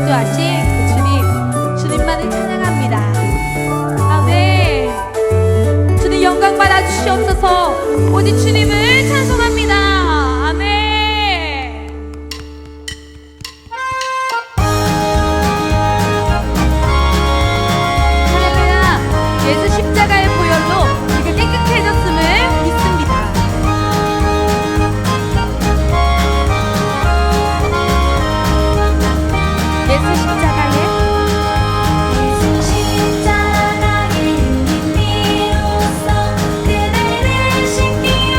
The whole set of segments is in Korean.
창조하신 그 주님, 주님만을 찬양합니다. 아멘. 주님 영광 받아 주시옵소서. 오직 주님을 찬송합니다. 아멘. 할렐루야. 예수 십자가의 보혈로 우리가 깨끗해졌음을 믿습니다. 예수 십자가에 십자가의 힘이 비로소 그대를 신기로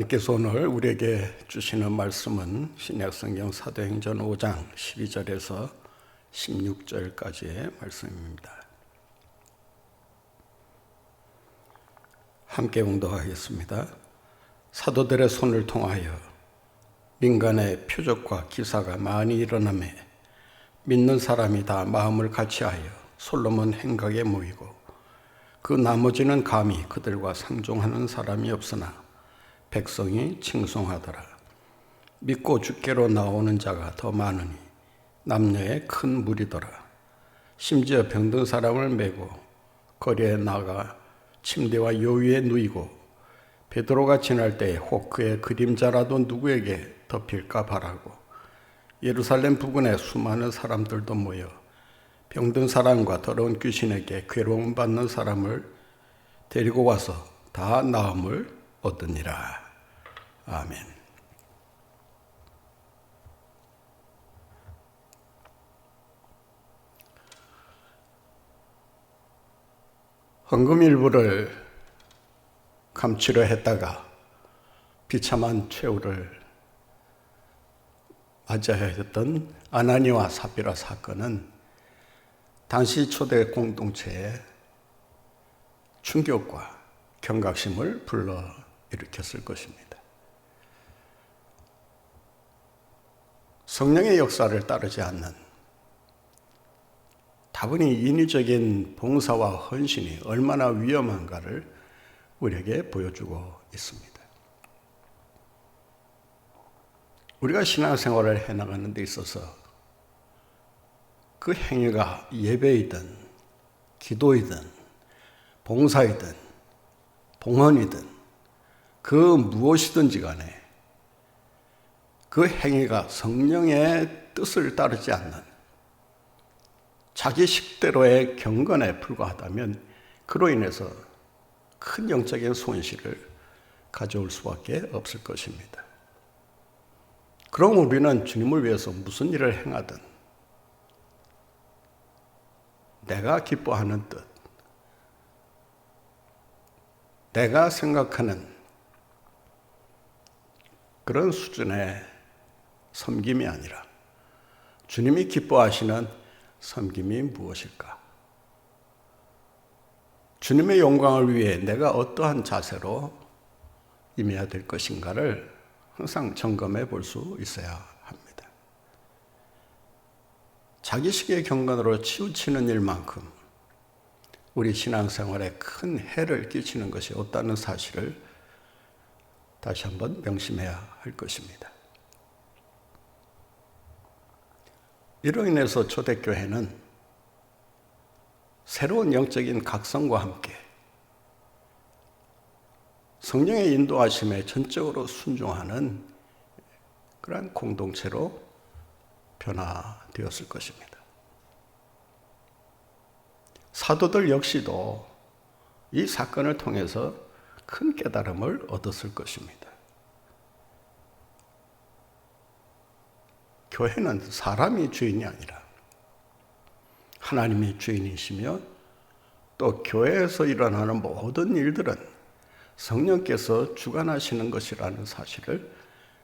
하나님께서 오늘 우리에게 주시는 말씀은 신약성경 사도행전 5장 12절에서 16절까지의 말씀입니다. 함께 봉독하겠습니다. 사도들의 손을 통하여 민간의 표적과 기사가 많이 일어나매 믿는 사람이 다 마음을 같이하여 솔로몬 행각에 모이고 그 나머지는 감히 그들과 상종하는 사람이 없으나 백성이 칭송하더라. 믿고 주께로 나오는 자가 더 많으니 남녀의 큰 무리더라. 심지어 병든 사람을 메고 거리에 나가 침대와 요위에 누이고 베드로가 지날 때에 혹 그의 그림자라도 누구에게 덮일까 바라고 예루살렘 부근에 수많은 사람들도 모여 병든 사람과 더러운 귀신에게 괴로움 받는 사람을 데리고 와서 다 나음을 얻으니라. 아멘. 헌금 일부를 감추려 했다가 비참한 최후를 맞아야 했던 아나니와 삽비라 사건은 당시 초대 공동체에 충격과 경각심을 불러일으켰을 것입니다. 성령의 역사를 따르지 않는 다분히 인위적인 봉사와 헌신이 얼마나 위험한가를 우리에게 보여주고 있습니다. 우리가 신앙생활을 해나가는 데 있어서 그 행위가 예배이든 기도이든 봉사이든 봉헌이든 그 무엇이든지 간에 그 행위가 성령의 뜻을 따르지 않는 자기 식대로의 경건에 불과하다면 그로 인해서 큰 영적인 손실을 가져올 수밖에 없을 것입니다. 그럼 우리는 주님을 위해서 무슨 일을 행하든 내가 기뻐하는 뜻, 내가 생각하는 그런 수준의 섬김이 아니라 주님이 기뻐하시는 섬김이 무엇일까? 주님의 영광을 위해 내가 어떠한 자세로 임해야 될 것인가를 항상 점검해 볼 수 있어야 합니다. 자기식의 경건으로 치우치는 일만큼 우리 신앙생활에 큰 해를 끼치는 것이 없다는 사실을 다시 한번 명심해야 할 것입니다. 이로 인해서 초대교회는 새로운 영적인 각성과 함께 성령의 인도하심에 전적으로 순종하는 그러한 공동체로 변화되었을 것입니다. 사도들 역시도 이 사건을 통해서 큰 깨달음을 얻었을 것입니다. 교회는 사람이 주인이 아니라 하나님이 주인이시며 또 교회에서 일어나는 모든 일들은 성령께서 주관하시는 것이라는 사실을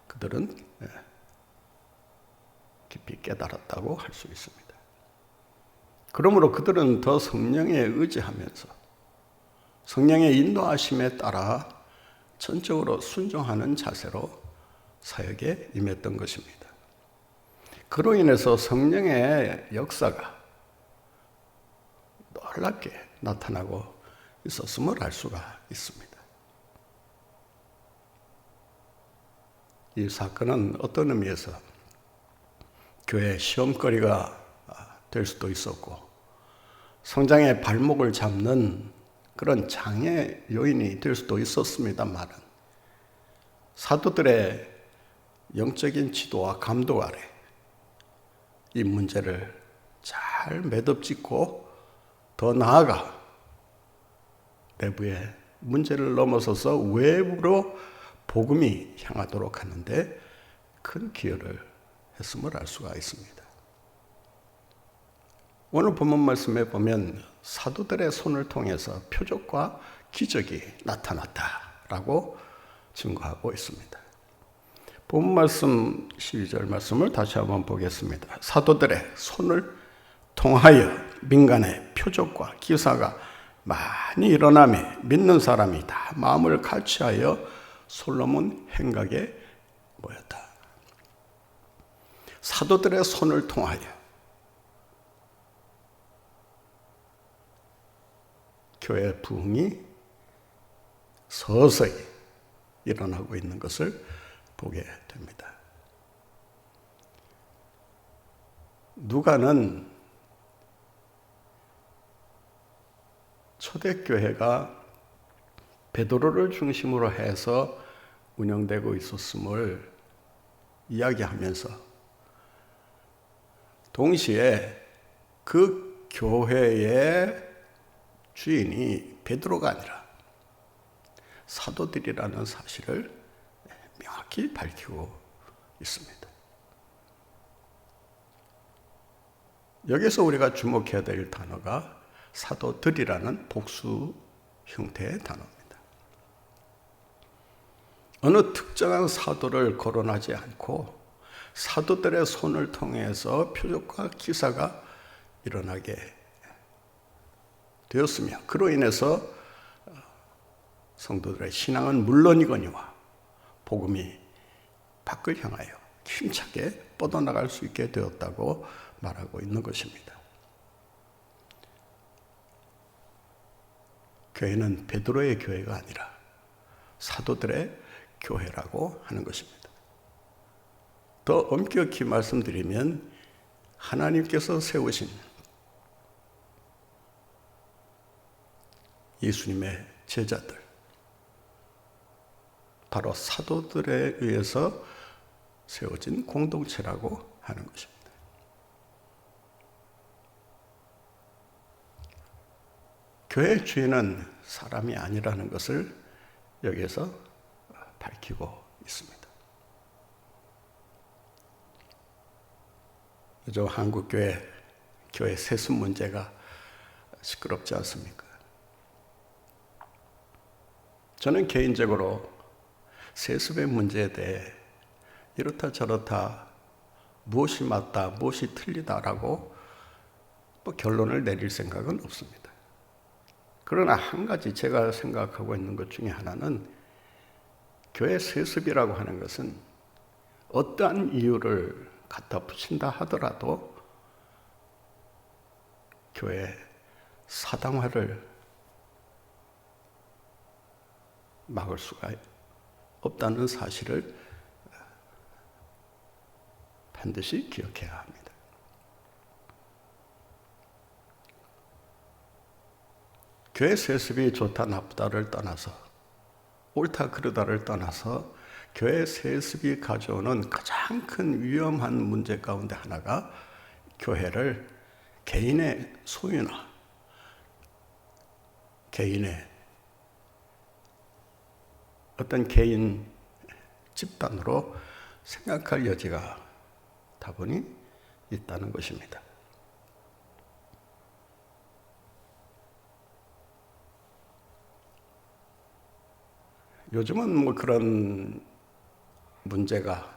그들은 깊이 깨달았다고 할 수 있습니다. 그러므로 그들은 더 성령에 의지하면서 성령의 인도하심에 따라 전적으로 순종하는 자세로 사역에 임했던 것입니다. 그로 인해서 성령의 역사가 놀랍게 나타나고 있었음을 알 수가 있습니다. 이 사건은 어떤 의미에서 교회의 시험거리가 될 수도 있었고 성장의 발목을 잡는 그런 장애 요인이 될 수도 있었습니다만 사도들의 영적인 지도와 감독 아래 이 문제를 잘 매듭짓고 더 나아가 내부의 문제를 넘어서서 외부로 복음이 향하도록 하는데 큰 기여를 했음을 알 수가 있습니다. 오늘 본문 말씀에 보면 사도들의 손을 통해서 표적과 기적이 나타났다라고 증거하고 있습니다. 본 말씀 12절 말씀을 다시 한번 보겠습니다. 사도들의 손을 통하여 민간의 표적과 기사가 많이 일어나며 믿는 사람이 다 마음을 같이하여 솔로몬 행각에 모였다. 사도들의 손을 통하여 교회 부흥이 서서히 일어나고 있는 것을 보게 됩니다. 누가는 초대교회가 베드로를 중심으로 해서 운영되고 있었음을 이야기하면서 동시에 그 교회의 주인이 베드로가 아니라 사도들이라는 사실을 명확히 밝히고 있습니다. 여기서 우리가 주목해야 될 단어가 사도들이라는 복수 형태의 단어입니다. 어느 특정한 사도를 거론하지 않고 사도들의 손을 통해서 표적과 기사가 일어나게 되었으며 그로 인해서 성도들의 신앙은 물론이거니와 복음이 밖을 향하여 힘차게 뻗어나갈 수 있게 되었다고 말하고 있는 것입니다. 교회는 베드로의 교회가 아니라 사도들의 교회라고 하는 것입니다. 더 엄격히 말씀드리면 하나님께서 세우신 예수님의 제자들, 바로 사도들에 의해서 세워진 공동체라고 하는 것입니다. 교회의 주인은 사람이 아니라는 것을 여기에서 밝히고 있습니다. 요즘 한국 교회 세습 문제가 시끄럽지 않습니까? 저는 개인적으로 세습의 문제에 대해 이렇다 저렇다 무엇이 맞다 무엇이 틀리다라고 결론을 내릴 생각은 없습니다. 그러나 한 가지 제가 생각하고 있는 것 중에 하나는 교회 세습이라고 하는 것은 어떠한 이유를 갖다 붙인다 하더라도 교회 사당화를 막을 수가 없다는 사실을 반드시 기억해야 합니다. 교회 세습이 좋다 나쁘다를 떠나서 옳다 그르다를 떠나서 교회 세습이 가져오는 가장 큰 위험한 문제 가운데 하나가 교회를 개인의 소유나 개인의 어떤 개인 집단으로 생각할 여지가 다분히 있다는 것입니다. 요즘은 그런 문제가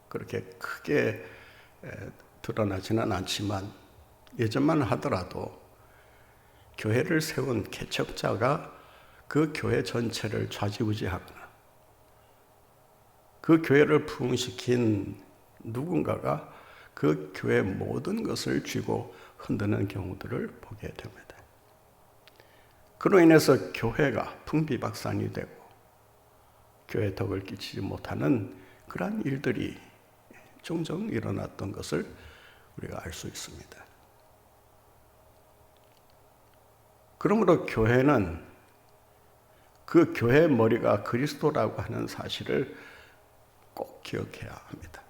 그렇게 크게 드러나지는 않지만 예전만 하더라도 교회를 세운 개척자가 그 교회 전체를 좌지우지하거나 그 교회를 부흥시킨 누군가가 그 교회 모든 것을 쥐고 흔드는 경우들을 보게 됩니다. 그로 인해서 교회가 풍비박산이 되고 교회 덕을 끼치지 못하는 그러한 일들이 종종 일어났던 것을 우리가 알 수 있습니다. 그러므로 교회는 그 교회의 머리가 그리스도라고 하는 사실을 꼭 기억해야 합니다.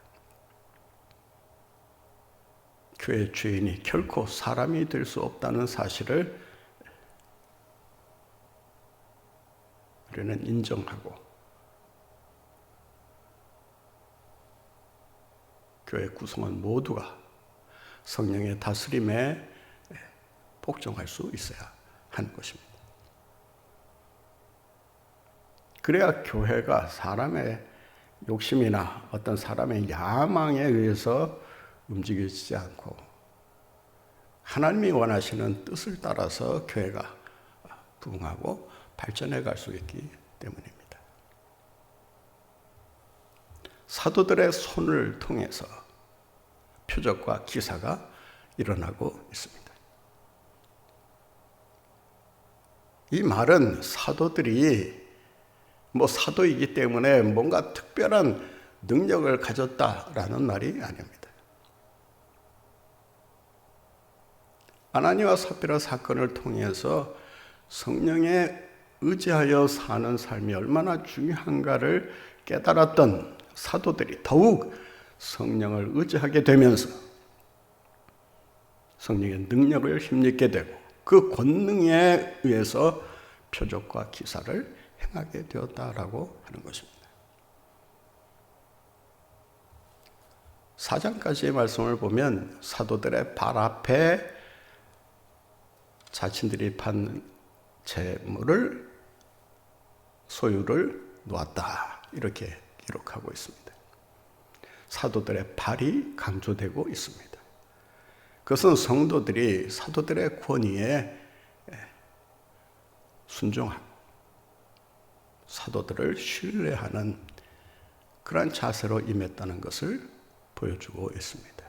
교회의 주인이 결코 사람이 될 수 없다는 사실을 우리는 인정하고 교회 구성원 모두가 성령의 다스림에 복종할 수 있어야 하는 것입니다. 그래야 교회가 사람의 욕심이나 어떤 사람의 야망에 의해서 움직여지지 않고 하나님이 원하시는 뜻을 따라서 교회가 부흥하고 발전해 갈 수 있기 때문입니다. 사도들의 손을 통해서 표적과 기사가 일어나고 있습니다. 이 말은 사도들이 사도이기 때문에 뭔가 특별한 능력을 가졌다라는 말이 아닙니다. 아나니와 삽비라 사건을 통해서 성령에 의지하여 사는 삶이 얼마나 중요한가를 깨달았던 사도들이 더욱 성령을 의지하게 되면서 성령의 능력을 힘입게 되고 그 권능에 의해서 표적과 기사를 행하게 되었다라고 하는 것입니다. 4장까지의 말씀을 보면 사도들의 발 앞에 자신들이 받는 재물을 소유를 놓았다 이렇게 기록하고 있습니다. 사도들의 발이 강조되고 있습니다. 그것은 성도들이 사도들의 권위에 순종하고 사도들을 신뢰하는 그러한 자세로 임했다는 것을 보여주고 있습니다.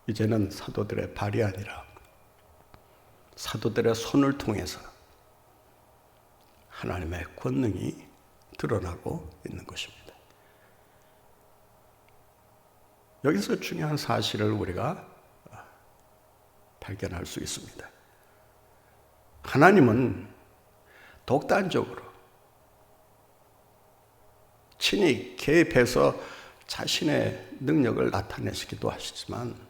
이제는 사도들의 발이 아니라 사도들의 손을 통해서 하나님의 권능이 드러나고 있는 것입니다. 여기서 중요한 사실을 우리가 발견할 수 있습니다. 하나님은 독단적으로 친히 개입해서 자신의 능력을 나타내시기도 하시지만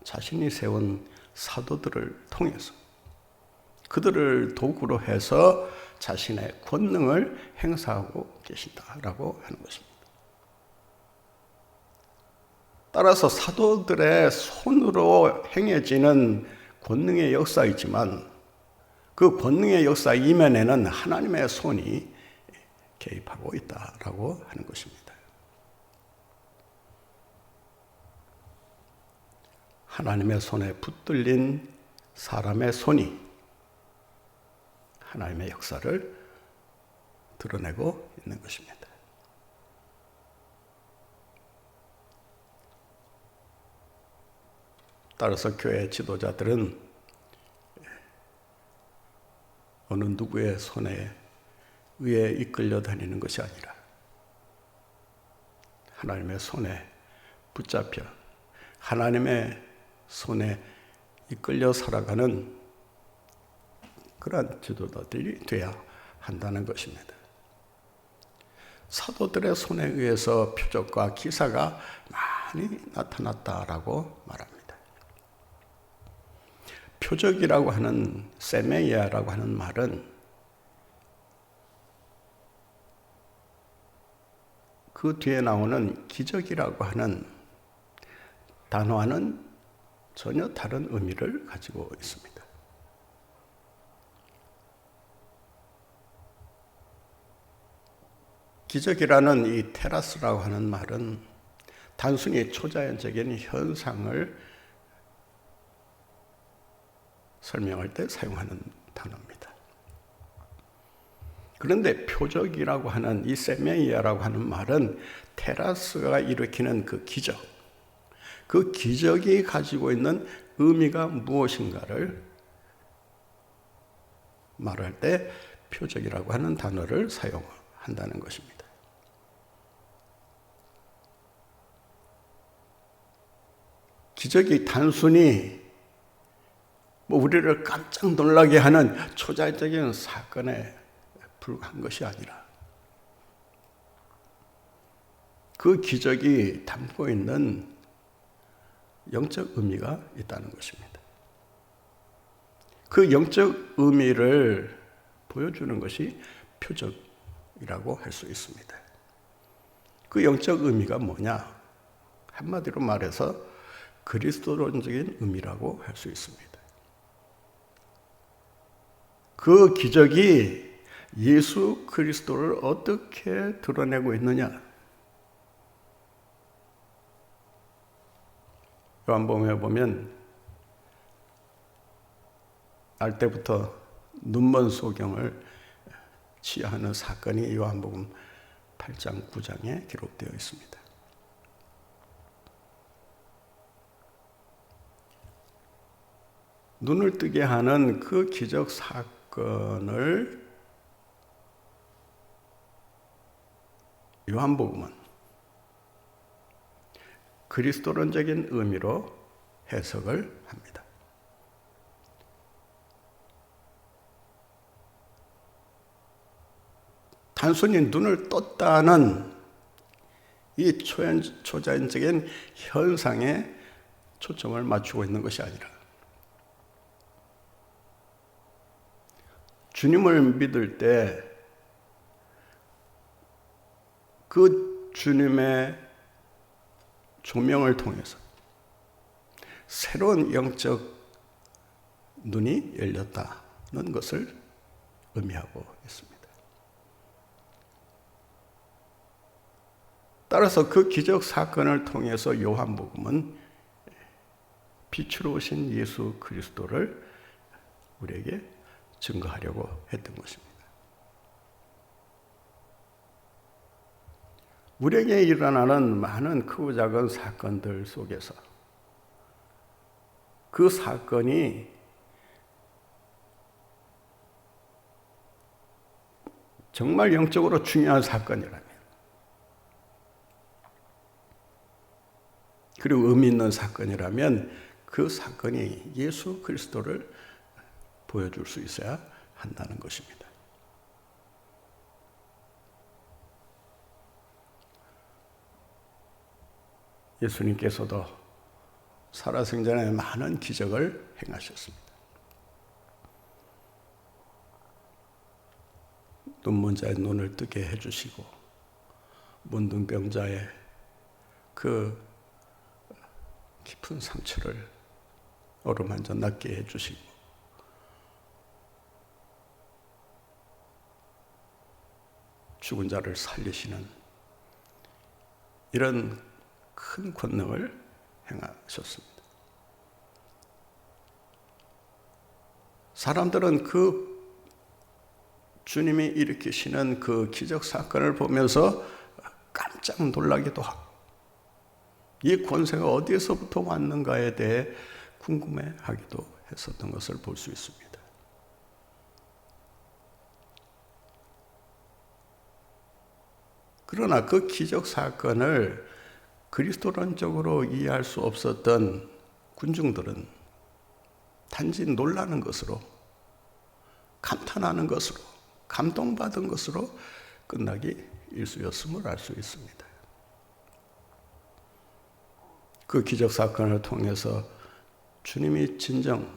자신이 세운 사도들을 통해서 그들을 도구로 해서 자신의 권능을 행사하고 계신다라고 하는 것입니다. 따라서 사도들의 손으로 행해지는 권능의 역사이지만 그 권능의 역사 이면에는 하나님의 손이 개입하고 있다라고 하는 것입니다. 하나님의 손에 붙들린 사람의 손이 하나님의 역사를 드러내고 있는 것입니다. 따라서 교회 지도자들은 어느 누구의 손에 의해 이끌려 다니는 것이 아니라 하나님의 손에 붙잡혀 하나님의 손에 이끌려 살아가는 그러한 지도자들이 되어야 한다는 것입니다. 사도들의 손에 의해서 표적과 기사가 많이 나타났다라고 말합니다. 표적이라고 하는 세메이아라고 하는 말은 그 뒤에 나오는 기적이라고 하는 단어와는 전혀 다른 의미를 가지고 있습니다. 기적이라는 이 테라스라고 하는 말은 단순히 초자연적인 현상을 설명할 때 사용하는 단어입니다. 그런데 표적이라고 하는 이 세메이아라고 하는 말은 테라스가 일으키는 그 기적, 그 기적이 가지고 있는 의미가 무엇인가를 말할 때 표적이라고 하는 단어를 사용한다는 것입니다. 기적이 단순히 우리를 깜짝 놀라게 하는 초자연적인 사건에 불과한 것이 아니라 그 기적이 담고 있는 영적 의미가 있다는 것입니다. 그 영적 의미를 보여주는 것이 표적이라고 할 수 있습니다. 그 영적 의미가 뭐냐 한마디로 말해서 그리스도론적인 의미라고 할 수 있습니다. 그 기적이 예수 그리스도를 어떻게 드러내고 있느냐? 요한복음에 보면 알 때부터 눈먼 소경을 치하하는 사건이 요한복음 8장 9장에 기록되어 있습니다. 눈을 뜨게 하는 그 기적 사건을 요한복음은 그리스도론적인 의미로 해석을 합니다. 단순히 눈을 떴다는 이 초자연적인 현상에 초점을 맞추고 있는 것이 아니라 주님을 믿을 때 그 주님의 조명을 통해서 새로운 영적 눈이 열렸다는 것을 의미하고 있습니다. 따라서 그 기적 사건을 통해서 요한복음은 빛으로 오신 예수 그리스도를 우리에게 증거하려고 했던 것입니다. 우리에게 일어나는 많은 크고 작은 사건들 속에서 그 사건이 정말 영적으로 중요한 사건이라면, 그리고 의미 있는 사건이라면 그 사건이 예수 그리스도를 보여줄 수 있어야 한다는 것입니다. 예수님께서도 살아생전에 많은 기적을 행하셨습니다. 눈먼 자의 눈을 뜨게 해주시고, 문둥병자의 그 깊은 상처를 어루만져 낫게 해주시고, 죽은 자를 살리시는 이런 큰 권능을 행하셨습니다. 사람들은 그 주님이 일으키시는 그 기적 사건을 보면서 깜짝 놀라기도 하고, 이 권세가 어디에서부터 왔는가에 대해 궁금해하기도 했었던 것을 볼 수 있습니다. 그러나 그 기적 사건을 그리스도론적으로 이해할 수 없었던 군중들은 단지 놀라는 것으로, 감탄하는 것으로, 감동받은 것으로 끝나기 일쑤였음을 알 수 있습니다. 그 기적 사건을 통해서 주님이 진정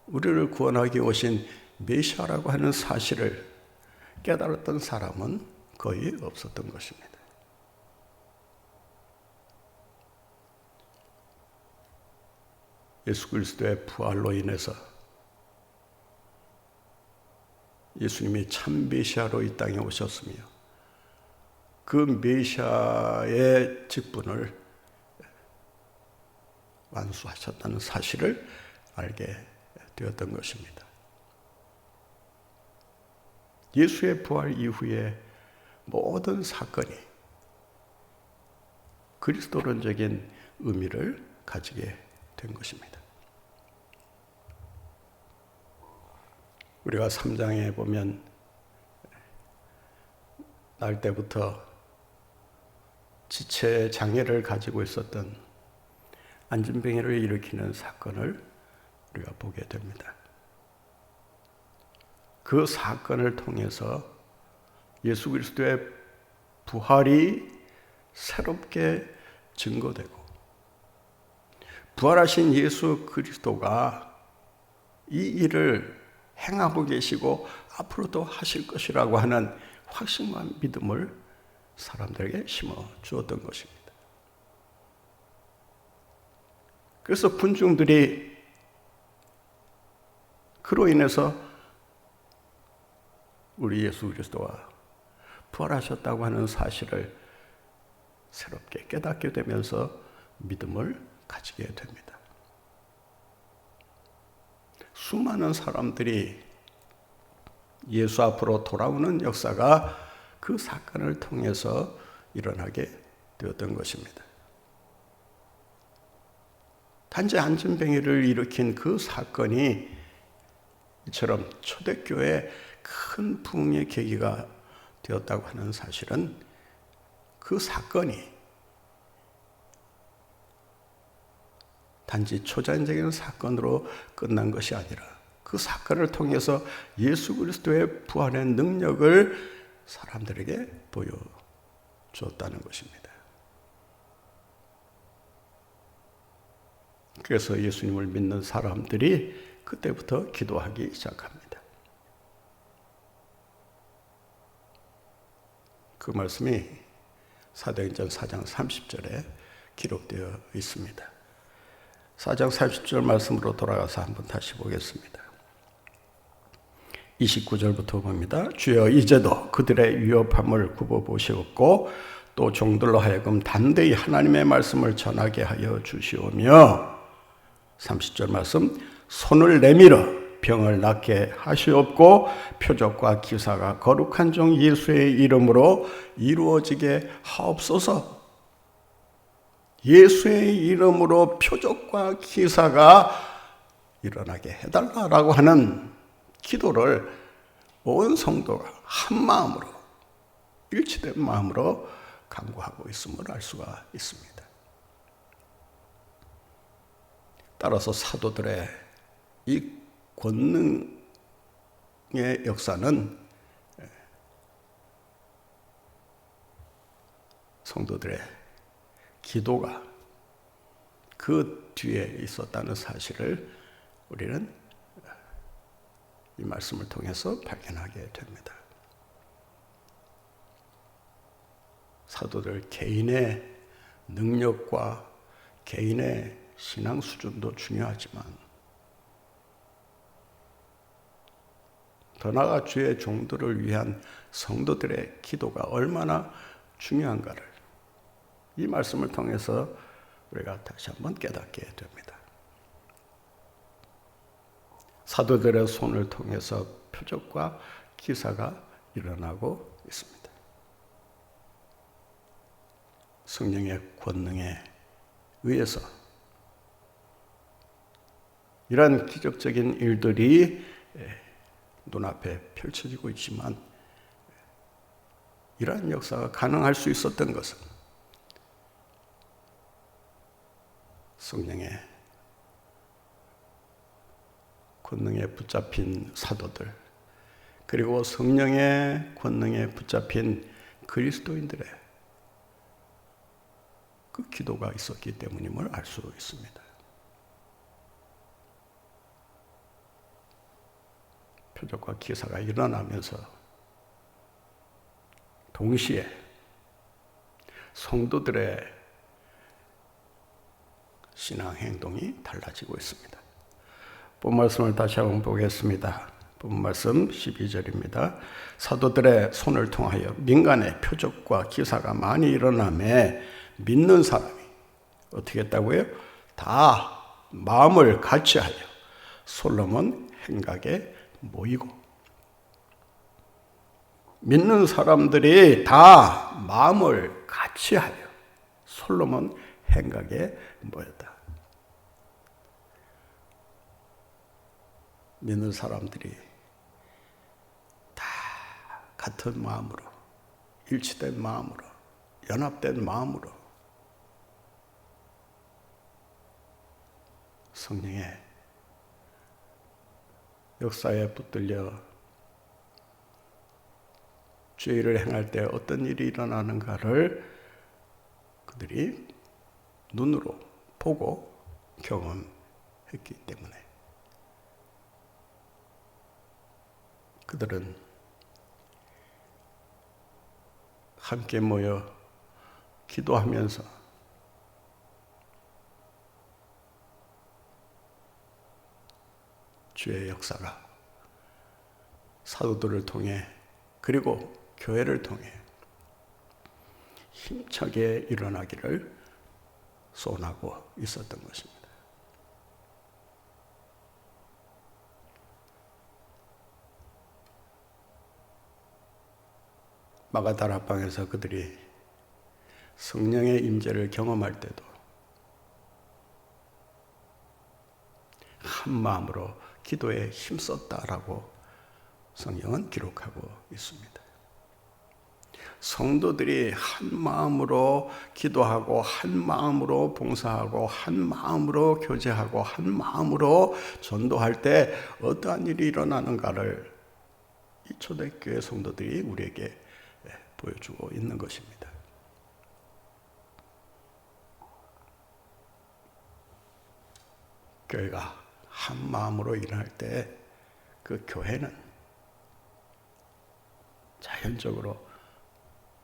우리를 구원하기 오신 메시아라고 하는 사실을 깨달았던 사람은 거의 없었던 것입니다. 예수 그리스도의 부활로 인해서 예수님이 참 메시아로 이 땅에 오셨으며 그 메시아의 직분을 완수하셨다는 사실을 알게 되었던 것입니다. 예수의 부활 이후에 모든 사건이 그리스도론적인 의미를 가지게 된 것입니다. 우리가 3장에 보면 날 때부터 지체 장애를 가지고 있었던 안진뱅이를 일으키는 사건을 우리가 보게 됩니다. 그 사건을 통해서 예수 그리스도의 부활이 새롭게 증거되고, 부활하신 예수 그리스도가 이 일을 행하고 계시고 앞으로도 하실 것이라고 하는 확신과 믿음을 사람들에게 심어 주었던 것입니다. 그래서 군중들이 그로 인해서 우리 예수 그리스도가 부활하셨다고 하는 사실을 새롭게 깨닫게 되면서 믿음을 가지게 됩니다. 수많은 사람들이 예수 앞으로 돌아오는 역사가 그 사건을 통해서 일어나게 되었던 것입니다. 단지 안진뱅이를 일으킨 그 사건이 이처럼 초대교회의 큰 부흥의 계기가 되었다고 하는 사실은 그 사건이 단지 초자연적인 사건으로 끝난 것이 아니라 그 사건을 통해서 예수 그리스도의 부활의 능력을 사람들에게 보여주었다는 것입니다. 그래서 예수님을 믿는 사람들이 그때부터 기도하기 시작합니다. 그 말씀이 사도행전 4장 30절에 기록되어 있습니다. 4장 30절 말씀으로 돌아가서 한번 다시 보겠습니다. 29절부터 봅니다. 주여 이제도 그들의 위협함을 굽어보시옵고 또 종들로 하여금 담대히 하나님의 말씀을 전하게 하여 주시오며 30절 말씀 손을 내밀어 병을 낫게 하시옵고 표적과 기사가 거룩한 종 예수의 이름으로 이루어지게 하옵소서. 예수의 이름으로 표적과 기사가 일어나게 해달라고 하는 기도를 온 성도가 한 마음으로 일치된 마음으로 간구하고 있음을 알 수가 있습니다. 따라서 사도들의 이 권능의 역사는 성도들의 기도가 그 뒤에 있었다는 사실을 우리는 이 말씀을 통해서 발견하게 됩니다. 사도들 개인의 능력과 개인의 신앙 수준도 중요하지만 더 나아가 주의 종들을 위한 성도들의 기도가 얼마나 중요한가를 이 말씀을 통해서 우리가 다시 한번 깨닫게 됩니다. 사도들의 손을 통해서 표적과 기사가 일어나고 있습니다. 성령의 권능에 의해서 이러한 기적적인 일들이 눈앞에 펼쳐지고 있지만 이러한 역사가 가능할 수 있었던 것은 성령의 권능에 붙잡힌 사도들 그리고 성령의 권능에 붙잡힌 그리스도인들의 그 기도가 있었기 때문임을 알 수 있습니다. 표적과 기사가 일어나면서 동시에 성도들의 신앙 행동이 달라지고 있습니다. 본 말씀을 다시 한번 보겠습니다. 본 말씀 12절입니다. 사도들의 손을 통하여 민간의 표적과 기사가 많이 일어나매 믿는 사람이 어떻게 했다고요? 다 마음을 같이하여 솔로몬 행각에 모이고 믿는 사람들이 다 마음을 같이하여 솔로몬 행각에 모였다. 믿는 사람들이 다 같은 마음으로 일치된 마음으로 연합된 마음으로 성령의 역사에 붙들려 죄를 행할 때 어떤 일이 일어나는가를 그들이 눈으로 보고 경험했기 때문에 그들은 함께 모여 기도하면서 주의 역사가 사도들을 통해 그리고 교회를 통해 힘차게 일어나기를 소원하고 있었던 것입니다. 마가다락방에서 그들이 성령의 임재를 경험할 때도 한 마음으로 기도에 힘썼다라고 성경은 기록하고 있습니다. 성도들이 한 마음으로 기도하고 한 마음으로 봉사하고 한 마음으로 교제하고 한 마음으로 전도할 때 어떠한 일이 일어나는가를 이 초대교회 성도들이 우리에게 보여주고 있는 것입니다. 교회가 한 마음으로 일어날 때 그 교회는 자연적으로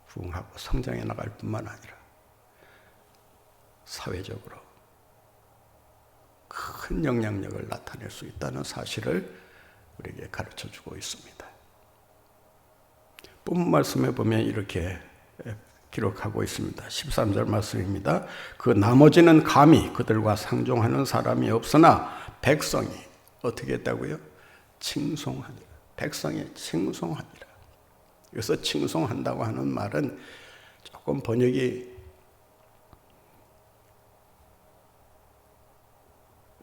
부흥하고 성장해 나갈 뿐만 아니라 사회적으로 큰 영향력을 나타낼 수 있다는 사실을 우리에게 가르쳐주고 있습니다. 본문 말씀에 보면 이렇게 기록하고 있습니다. 13절 말씀입니다. 그 나머지는 감히 그들과 상종하는 사람이 없으나 백성이 어떻게 했다고요? 칭송하니라. 백성이 칭송하니라. 그래서 칭송한다고 하는 말은 조금 번역이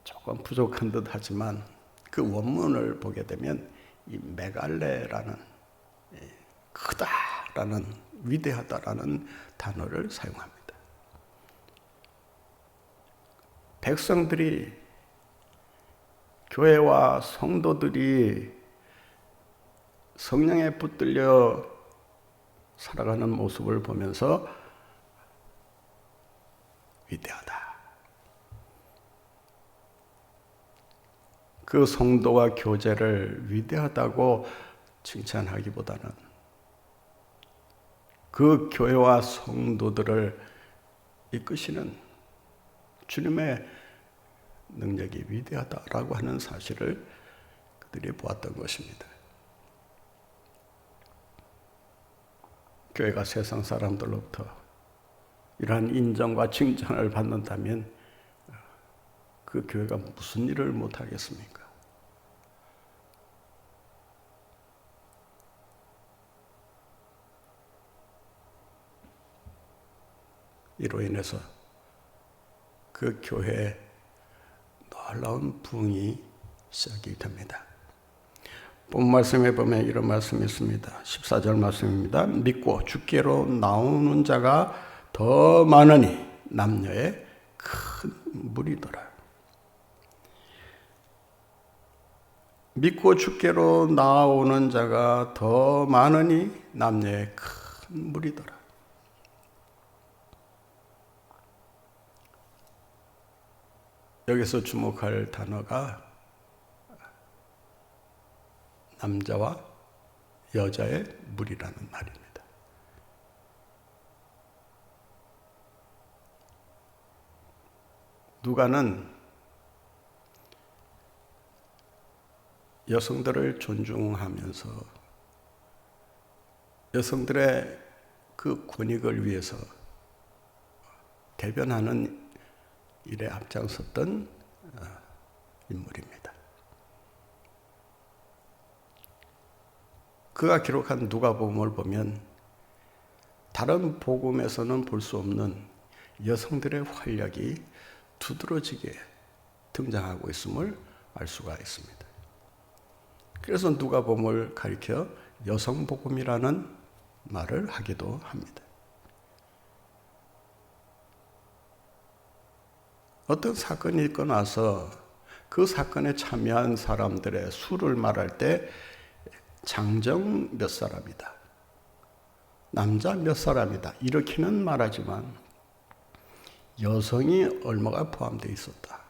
조금 부족한 듯 하지만 그 원문을 보게 되면 이 메갈레라는 크다라는 위대하다라는 단어를 사용합니다. 백성들이 교회와 성도들이 성령에 붙들려 살아가는 모습을 보면서 위대하다. 그 성도와 교제를 위대하다고 칭찬하기보다는 그 교회와 성도들을 이끄시는 주님의 능력이 위대하다라고 하는 사실을 그들이 보았던 것입니다. 교회가 세상 사람들로부터 이러한 인정과 칭찬을 받는다면 그 교회가 무슨 일을 못하겠습니까? 이로 인해서 그 교회에 놀라운 부흥이 시작이 됩니다. 본 말씀에 보면 이런 말씀이 있습니다. 14절 말씀입니다. 믿고 주께로 나오는 자가 더 많으니 남녀의 큰 무리더라. 믿고 주께로 나오는 자가 더 많으니 남녀의 큰 무리더라. 여기서 주목할 단어가 남자와 여자의 무리라는 말입니다. 누가는 여성들을 존중하면서 여성들의 그 권익을 위해서 대변하는 일에 앞장섰던 인물입니다. 그가 기록한 누가복음을 보면 다른 복음에서는 볼 수 없는 여성들의 활약이 두드러지게 등장하고 있음을 알 수가 있습니다. 그래서 누가복음을 가리켜 여성복음이라는 말을 하기도 합니다. 어떤 사건이 있고 나서 그 사건에 참여한 사람들의 수를 말할 때 장정 몇 사람이다, 남자 몇 사람이다 이렇게는 말하지만 여성이 얼마가 포함되어 있었다,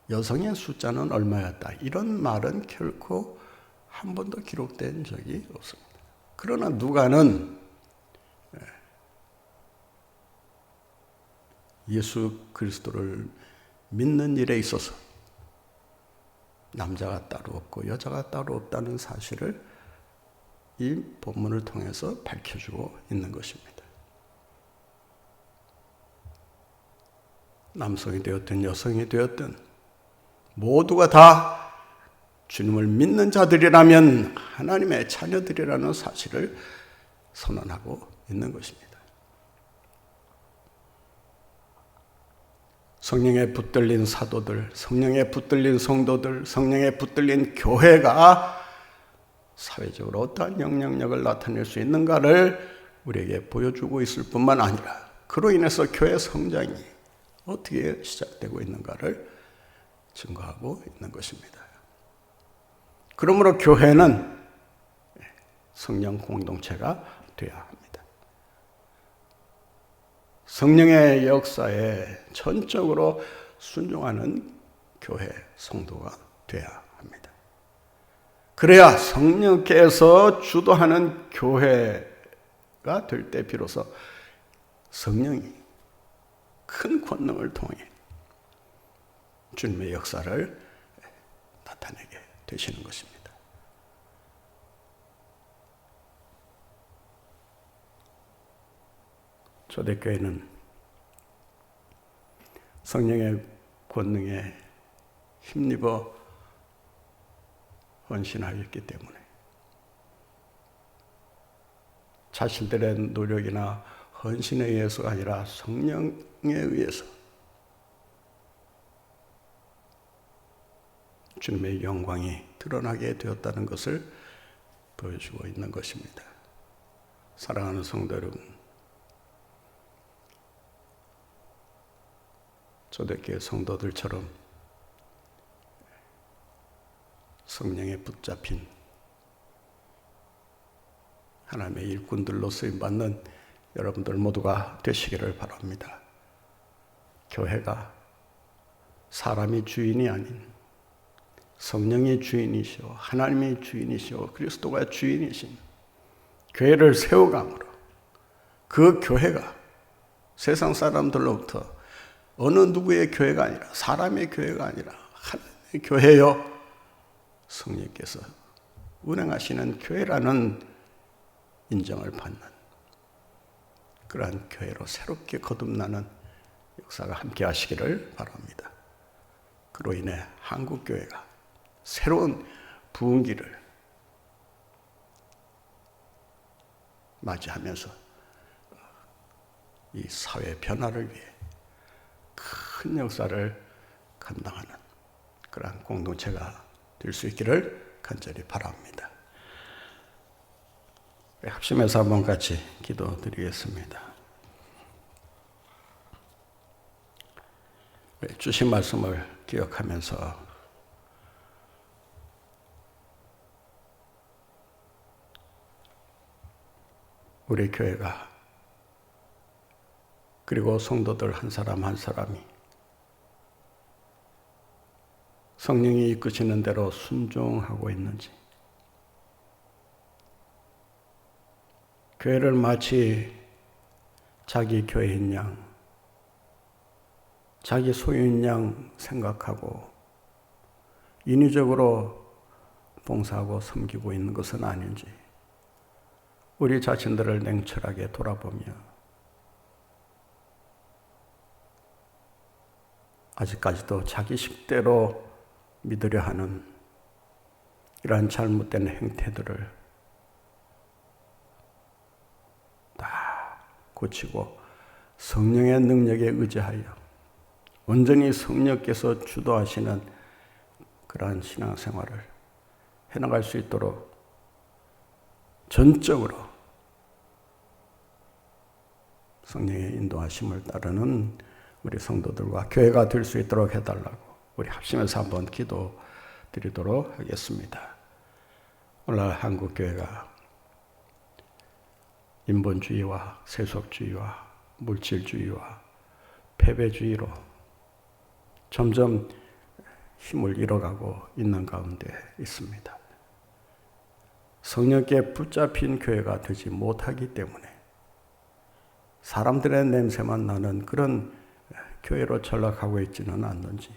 여성의 숫자는 얼마였다 이런 말은 결코 한 번도 기록된 적이 없습니다. 그러나 누가는 예수 그리스도를 믿는 일에 있어서 남자가 따로 없고 여자가 따로 없다는 사실을 이 본문을 통해서 밝혀주고 있는 것입니다. 남성이 되었든 여성이 되었든 모두가 다 주님을 믿는 자들이라면 하나님의 자녀들이라는 사실을 선언하고 있는 것입니다. 성령에 붙들린 사도들, 성령에 붙들린 성도들, 성령에 붙들린 교회가 사회적으로 어떠한 영향력을 나타낼 수 있는가를 우리에게 보여주고 있을 뿐만 아니라 그로 인해서 교회 성장이 어떻게 시작되고 있는가를 증거하고 있는 것입니다. 그러므로 교회는 성령 공동체가 되어야 합니다. 성령의 역사에 전적으로 순종하는 교회 성도가 되어야 합니다. 그래야 성령께서 주도하는 교회가 될 때 비로소 성령이 큰 권능을 통해 주님의 역사를 나타내게 되시는 것입니다. 초대교회는 성령의 권능에 힘입어 헌신하였기 때문에 자신들의 노력이나 헌신에 의해서가 아니라 성령에 의해서 주님의 영광이 드러나게 되었다는 것을 보여주고 있는 것입니다. 사랑하는 성도 여러분, 초대교회 성도들처럼 성령에 붙잡힌 하나님의 일꾼들로 쓰임받는 여러분들 모두가 되시기를 바랍니다. 교회가 사람이 주인이 아닌 성령이 주인이시오, 하나님이 주인이시오, 그리스도가 주인이신 교회를 세워감으로 그 교회가 세상 사람들로부터 어느 누구의 교회가 아니라 사람의 교회가 아니라 하나님의 교회요, 성령께서 운행하시는 교회라는 인정을 받는 그러한 교회로 새롭게 거듭나는 역사가 함께 하시기를 바랍니다. 그로 인해 한국교회가 새로운 부흥기를 맞이하면서 이 사회 변화를 위해 큰 역사를 감당하는 그러한 공동체가 될 수 있기를 간절히 바랍니다. 합심해서 한번 같이 기도드리겠습니다. 주신 말씀을 기억하면서 우리 교회가 그리고 성도들 한 사람 한 사람이 성령이 이끄시는 대로 순종하고 있는지, 교회를 마치 자기 교회인 양, 자기 소유인 양 생각하고 인위적으로 봉사하고 섬기고 있는 것은 아닌지 우리 자신들을 냉철하게 돌아보며 아직까지도 자기 식대로 믿으려 하는 이러한 잘못된 행태들을 다 고치고 성령의 능력에 의지하여 온전히 성령께서 주도하시는 그러한 신앙생활을 해나갈 수 있도록 전적으로 성령의 인도하심을 따르는 우리 성도들과 교회가 될 수 있도록 해달라고 우리 합심해서 한번 기도 드리도록 하겠습니다. 오늘 한국교회가 인본주의와 세속주의와 물질주의와 패배주의로 점점 힘을 잃어가고 있는 가운데 있습니다. 성령께 붙잡힌 교회가 되지 못하기 때문에 사람들의 냄새만 나는 그런 교회로 전락하고 있지는 않는지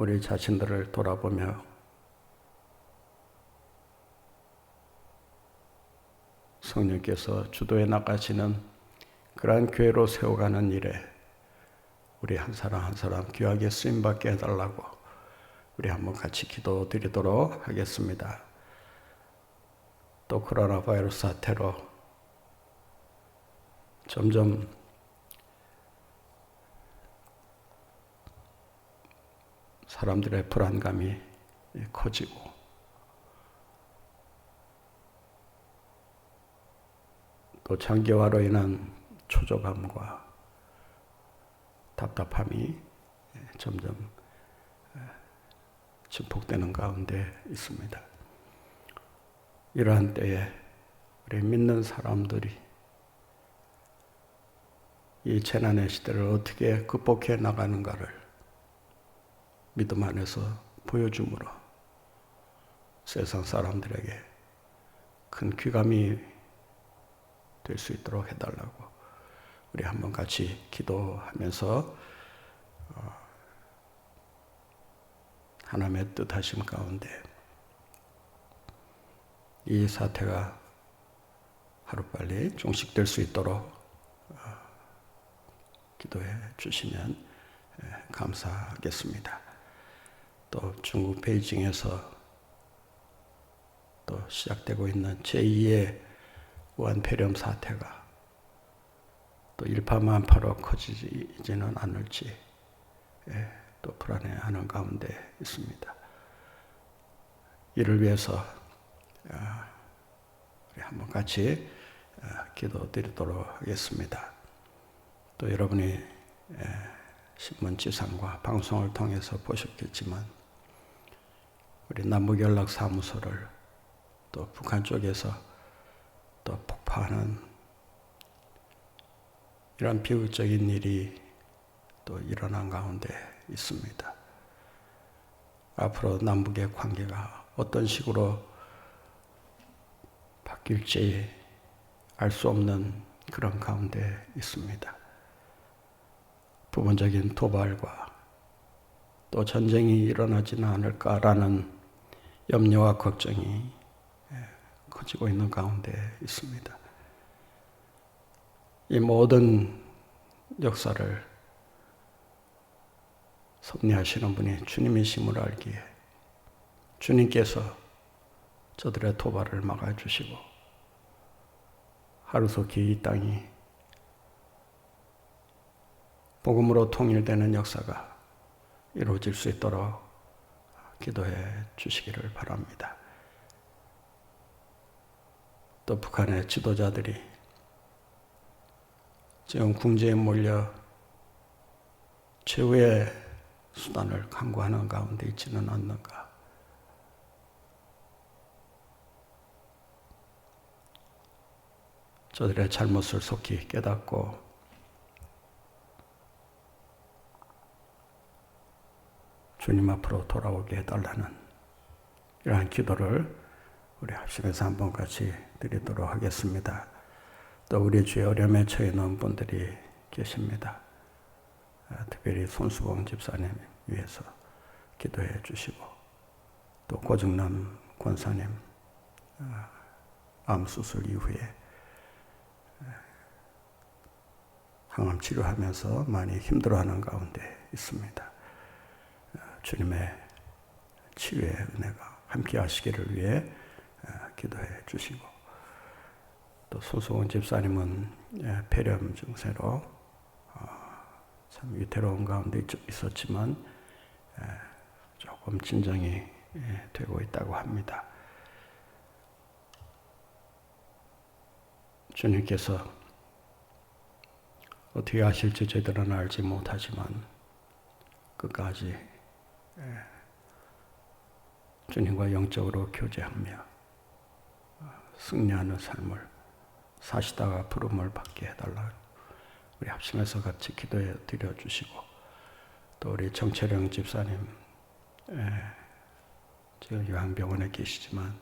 우리 자신들을 돌아보며 성령께서 주도해 나가시는 그러한 교회로 세워가는 일에 우리 한 사람 한 사람 귀하게 쓰임받게 해달라고 우리 한번 같이 기도드리도록 하겠습니다. 또 코로나 바이러스 사태로 점점 사람들의 불안감이 커지고 또 장기화로 인한 초조감과 답답함이 점점 증폭되는 가운데 있습니다. 이러한 때에 우리 믿는 사람들이 이 재난의 시대를 어떻게 극복해 나가는가를 믿음 안에서 보여줌으로 세상 사람들에게 큰 귀감이 될 수 있도록 해달라고 우리 한번 같이 기도하면서 하나님의 뜻하심 가운데 이 사태가 하루빨리 종식될 수 있도록 기도해 주시면 감사하겠습니다. 또 중국 베이징에서 또 시작되고 있는 제2의 우한 폐렴 사태가 또 일파만파로 커지지는 않을지 또 불안해하는 가운데 있습니다. 이를 위해서 우리 한번 같이 기도드리도록 하겠습니다. 또 여러분이 신문 지상과 방송을 통해서 보셨겠지만 우리 남북연락사무소를 또 북한 쪽에서 또 폭파하는 이런 비극적인 일이 또 일어난 가운데 있습니다. 앞으로 남북의 관계가 어떤 식으로 바뀔지 알 수 없는 그런 가운데 있습니다. 부분적인 도발과 또 전쟁이 일어나지는 않을까라는 염려와 걱정이 커지고 있는 가운데 있습니다. 이 모든 역사를 섭리하시는 분이 주님이심을 알기에 주님께서 저들의 도발을 막아주시고 하루속히 이 땅이 복음으로 통일되는 역사가 이루어질 수 있도록 기도해 주시기를 바랍니다. 또 북한의 지도자들이 지금 궁지에 몰려 최후의 수단을 강구하는 가운데 있지는 않는가. 저들의 잘못을 속히 깨닫고 주님 앞으로 돌아오게 해달라는 이러한 기도를 우리 합심해서 한번 같이 드리도록 하겠습니다. 또 우리 주의 어려움에 처해 있는 분들이 계십니다. 특별히 손수봉 집사님 위해서 기도해 주시고 또 고정남 권사님 암 수술 이후에 항암 치료하면서 많이 힘들어하는 가운데 있습니다. 주님의 치유의 은혜가 함께 하시기를 위해 기도해 주시고 또 손수원 집사님은 폐렴 증세로 참 위태로운 가운데 있었지만 조금 진정이 되고 있다고 합니다. 주님께서 어떻게 하실지 저희들은 알지 못하지만 끝까지 주님과 영적으로 교제하며 승리하는 삶을 사시다가 부름을 받게 해달라. 우리 합심해서 같이 기도해 드려 주시고 또 우리 정철영 집사님 지금 요양병원에 계시지만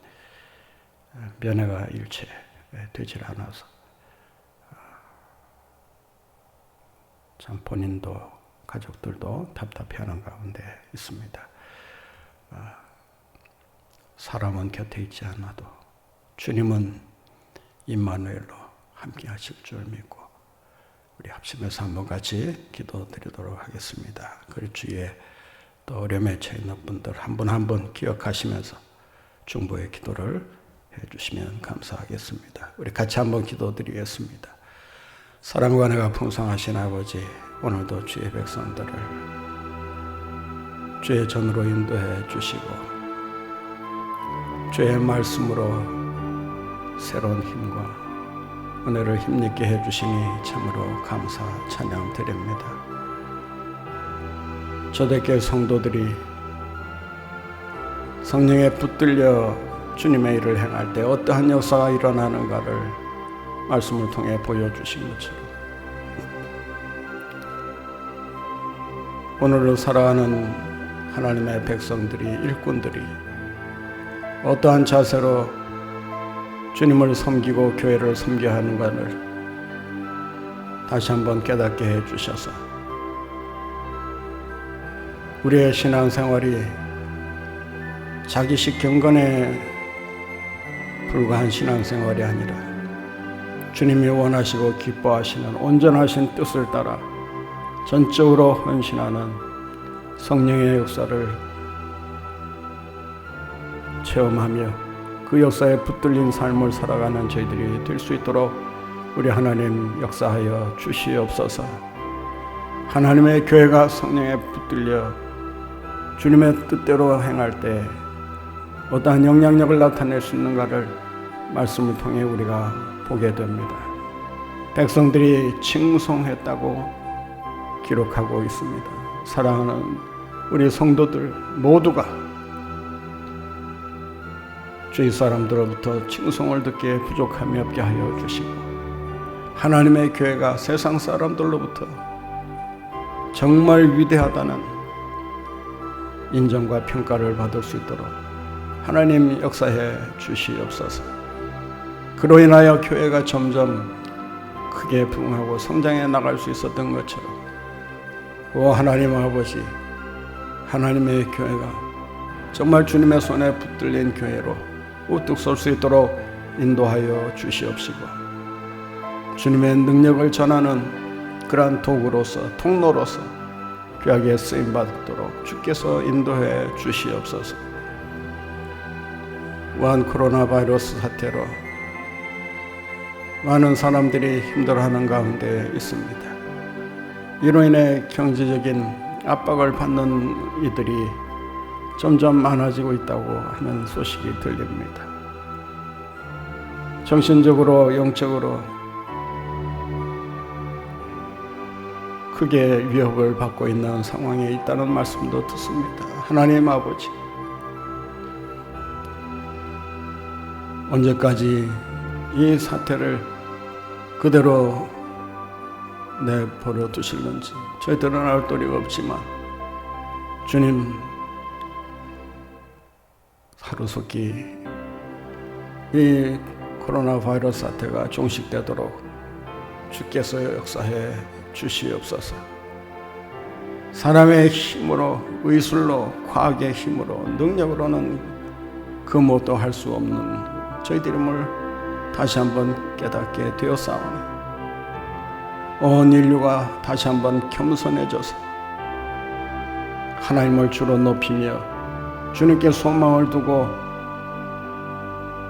면회가 일체 되질 않아서 참 본인도 가족들도 답답해하는 가운데 있습니다. 사람은 곁에 있지 않아도 주님은 임마누엘로 함께 하실 줄 믿고 우리 합심해서 한번 같이 기도드리도록 하겠습니다. 그리고 주위에 또 어려움에 처해 있는 분들 한 분 한 분 기억하시면서 중보의 기도를 해주시면 감사하겠습니다. 우리 같이 한번 기도드리겠습니다. 사랑과 은혜가 풍성하신 아버지, 오늘도 주의 백성들을 주의 전으로 인도해 주시고 주의 말씀으로 새로운 힘과 은혜를 힘있게 해주시니 참으로 감사 찬양 드립니다. 초대교회 성도들이 성령에 붙들려 주님의 일을 행할 때 어떠한 역사가 일어나는가를 말씀을 통해 보여주신 것처럼 오늘을 살아가는 하나님의 백성들이, 일꾼들이 어떠한 자세로 주님을 섬기고 교회를 섬겨야 하는가를 다시 한번 깨닫게 해주셔서 우리의 신앙생활이 자기식 경건에 불과한 신앙생활이 아니라 주님이 원하시고 기뻐하시는 온전하신 뜻을 따라 전적으로 헌신하는 성령의 역사를 체험하며 그 역사에 붙들린 삶을 살아가는 저희들이 될 수 있도록 우리 하나님 역사하여 주시옵소서. 하나님의 교회가 성령에 붙들려 주님의 뜻대로 행할 때 어떠한 영향력을 나타낼 수 있는가를 말씀을 통해 우리가 보게 됩니다. 백성들이 칭송했다고 기록하고 있습니다. 사랑하는 우리 성도들 모두가 주의 사람들로부터 칭송을 듣기에 부족함이 없게 하여 주시고 하나님의 교회가 세상 사람들로부터 정말 위대하다는 인정과 평가를 받을 수 있도록 하나님 역사해 주시옵소서. 그로 인하여 교회가 점점 크게 부흥하고 성장해 나갈 수 있었던 것처럼 오 하나님 아버지, 하나님의 교회가 정말 주님의 손에 붙들린 교회로 우뚝 설 수 있도록 인도하여 주시옵시고 주님의 능력을 전하는 그러한 도구로서, 통로로서 귀하게 쓰임받도록 주께서 인도해 주시옵소서. 우한 코로나 바이러스 사태로 많은 사람들이 힘들어하는 가운데 있습니다. 이로 인해 경제적인 압박을 받는 이들이 점점 많아지고 있다고 하는 소식이 들립니다. 정신적으로, 영적으로 크게 위협을 받고 있는 상황에 있다는 말씀도 듣습니다. 하나님 아버지, 언제까지 이 사태를 그대로 내버려 두실는지 저희들은 알 도리가 없지만 주님, 하루속히 이 코로나 바이러스 사태가 종식되도록 주께서 역사해 주시옵소서. 사람의 힘으로, 의술로, 과학의 힘으로, 능력으로는 그 무엇도 할 수 없는 저희들임을 다시 한번 깨닫게 되었사오니 온 인류가 다시 한번 겸손해져서 하나님을 주로 높이며 주님께 소망을 두고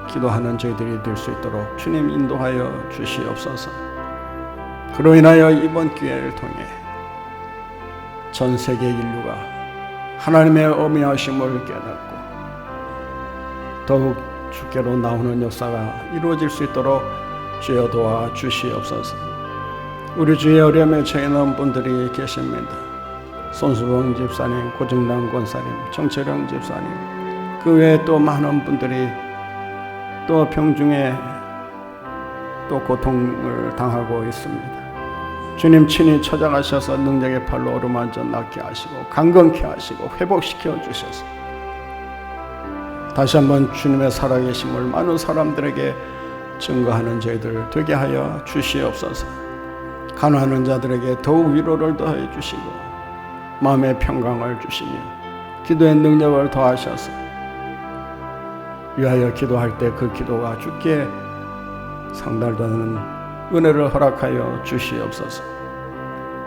기도하는 저희들이 될 수 있도록 주님 인도하여 주시옵소서. 그로 인하여 이번 기회를 통해 전 세계 인류가 하나님의 어미하심을 깨닫고 더욱 주께로 나오는 역사가 이루어질 수 있도록 주여 도와 주시옵소서. 우리 주의 어려움에 처해 있는 분들이 계십니다. 손수봉 집사님, 고정남 권사님, 정철영 집사님, 그 외에 또 많은 분들이 또 병중에 또 고통을 당하고 있습니다. 주님 친히 찾아가셔서 능력의 팔로 어루만져 낫게 하시고 강건케 하시고 회복시켜 주셔서 다시 한번 주님의 살아계심을 많은 사람들에게 증거하는 저희들 되게 하여 주시옵소서. 간호하는 자들에게 더욱 위로를 더해 주시고 마음의 평강을 주시며 기도의 능력을 더하셔서 위하여 기도할 때 그 기도가 주께 상달되는 은혜를 허락하여 주시옵소서.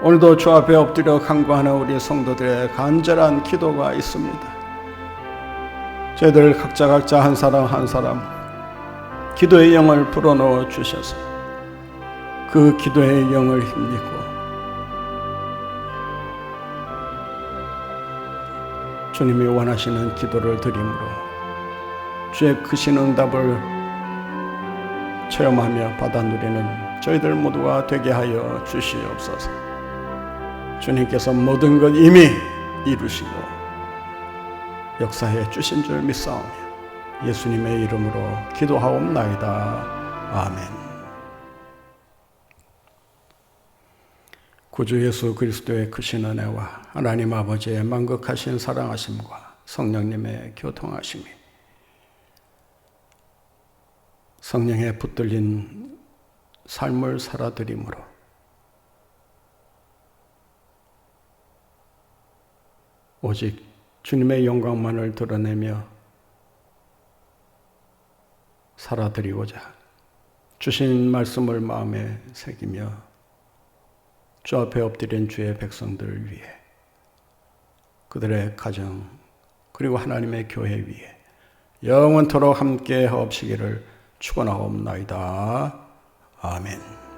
오늘도 주 앞에 엎드려 간구하는 우리 성도들의 간절한 기도가 있습니다. 저희들 각자 한 사람 한 사람 기도의 영을 불어넣어 주셔서 그 기도의 영을 힘입고 주님이 원하시는 기도를 드림으로 주의 크신 응답을 체험하며 받아 누리는 저희들 모두가 되게 하여 주시옵소서. 주님께서 모든 것 이미 이루시고 역사해 주신 줄 믿사오며 예수님의 이름으로 기도하옵나이다. 아멘. 구주 예수 그리스도의 크신 은혜와 하나님 아버지의 만극하신 사랑하심과 성령님의 교통하심이 성령에 붙들린 삶을 살아드림으로 오직 주님의 영광만을 드러내며 살아드리고자 주신 말씀을 마음에 새기며 주 앞에 엎드린 주의 백성들을 위해 그들의 가정 그리고 하나님의 교회 위에 영원토록 함께 하옵시기를 축원하옵나이다. 아멘.